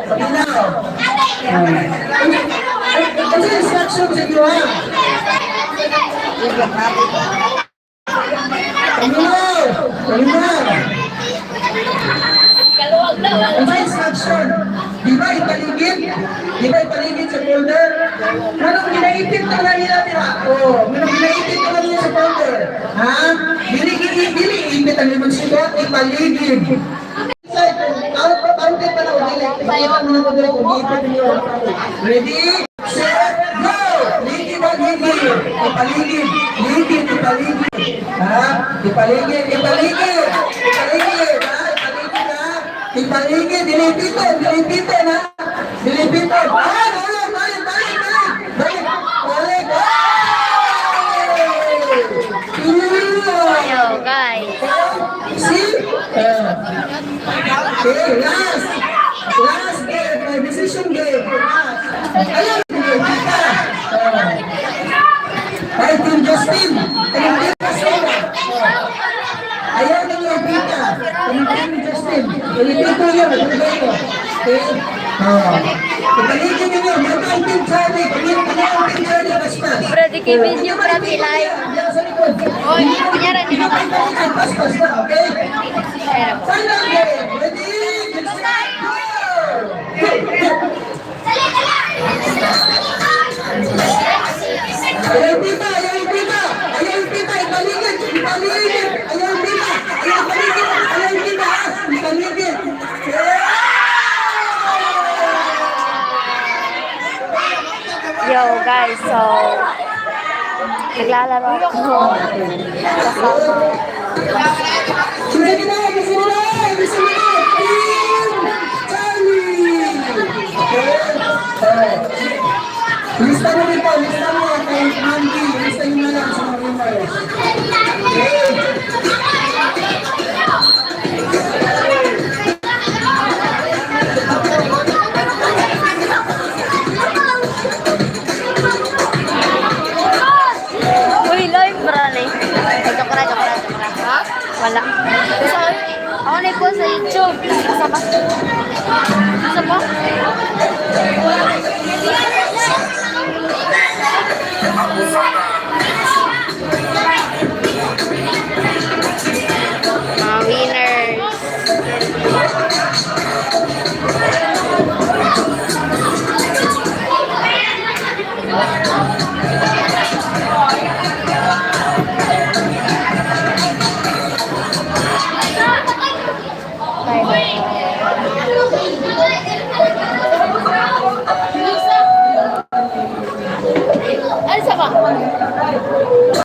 Paminaw. Ano yung instruction sa inyo, ha? Paminaw! Paminaw! Ano yung instruction? Di ba ipaligid? Di ba ipaligid sa folder? Anong ginaipit na lang nila nila? Oo, anong ginaipit na lang nila sa folder? Ha? Ipit ang limang sigot, ipaligid. Kaunti pa na ulit. Ipakita mo na ko dito kung ipit niyo. Ready? Set, go! Ligid ang ligid. Ipaligid. Ligid, ipaligid. Ha? Ipaligid, ipaligid. Ipaligid, ha? Ipaligid, ha? Ipaligid, dilipito, dilipito, ha? Dilipito. Ah, balik. Yo, guys. See? Okay, last game, my decision game. Ayun, kita. Ay, Team Justin. Team Justin. Ayaw na yung kita. Team Justin. Pilipito yun, pilipito. Okay? Ipaligid nyo, magkang Team Charlie. Magkang Team Charlie, basta. Bro, di kayo video, bro, live. Oy, kunyara, di naman. Paspas na, okay? Final game. Ready? Set, go! Ayaw pita, ipaligid, ayaw pita, ipaligid. Yo, guys, so naglalaro ako. Ready na, gusto mo na, Team Charlie! Lista mo rin po, kay Andy, lista nyo na lang sa mga members. Uy, live, bro, joke ra. Ha? Wala. So, ako na po sa YouTube. Isa pa? Mga winners. Ano sa ba?